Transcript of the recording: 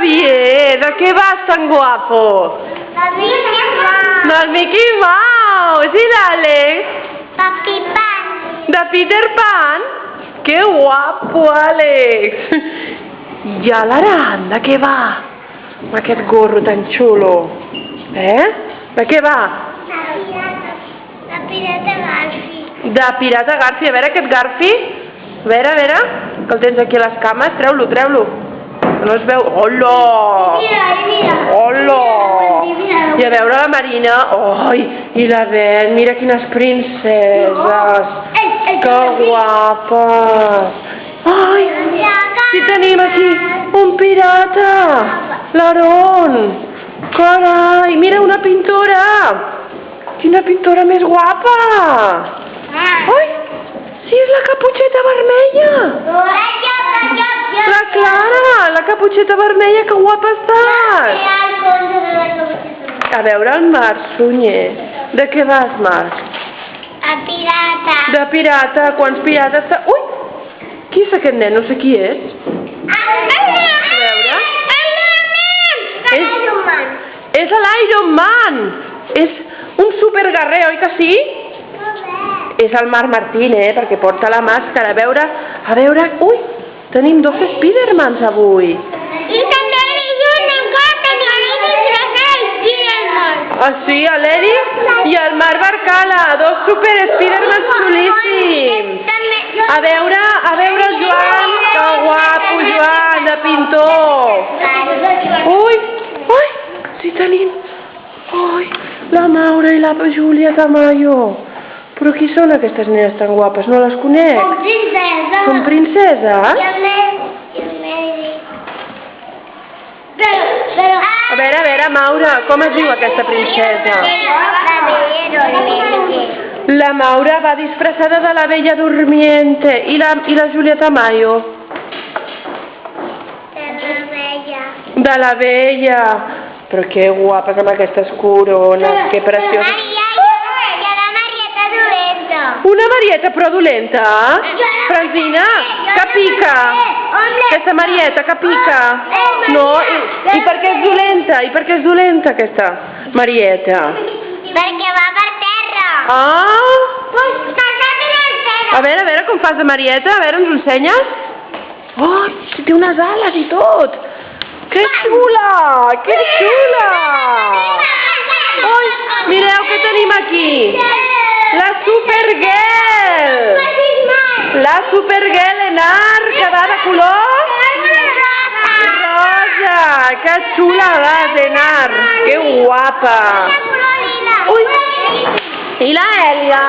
Xavier, de què vas tan guapo? Del Mickey Mouse. I l'Àlex? De Peter Pan? Que guapo, Àlex. I a l'Aran, de què va? Aquest gorro tan xulo. De què va? De Pirata Garfi. De Pirata Garfi. A veure aquest Garfi. A veure, que el tens aquí a les cames. Treu-lo, treu-lo. No es veu... Hola! Hola! I a veure la Marina. Ai, i la Bet, mira quines princeses. Que guapes. Ai, si tenim aquí un pirata. L'Aaron. Carai, mira una pintora. Quina pintora més guapa. Ai, sí, és la Caputxeta Vermella. La Clara, la Caputxeta Vermella, que guapa estàs. A veure el Marc, Sunyer. De què vas, Marc? A pirata. De pirata, quants pirates... Ui! Qui és aquest nen? No sé qui és. A veure. És l'Iron Man. És un superguerrer, oi que sí? És el Marc Martín, perquè porta la màscara. A veure... Ui! Tenim dos Spidermans avui. I també Ah, sí, l'Eric i el Marc Barcala, dos super Spidermans xulíssims. A veure el Joan, que guapo, Joan, de pintor. Ui, sí tenim. Ui, la Maura i la Júlia Tamayo. Però qui són aquestes nenes tan guapes? No les conec. Són princeses? A veure, Maura, com es diu aquesta princesa? La Maura va disfressada de la Bella Durmiente. I la Júlia Tamayo? De la Bella. Però que guapes amb aquestes corones, que precioses. Una Marieta però dolenta? Francina, que pica? Aquesta Marieta, que pica? No? I per què és dolenta? I per què és dolenta aquesta Marieta? Perquè va per terra. Ah! A veure, com fas de Marieta? A veure, ens ho ensenyes? Oh, té unes ales i tot! Que xula! Que xula! Ui, mireu què tenim aquí! La Supergirl! La Supergirl Enar, que va de color rosa! Que xula vas, Enar! Que guapa! Ui! I la Èlia?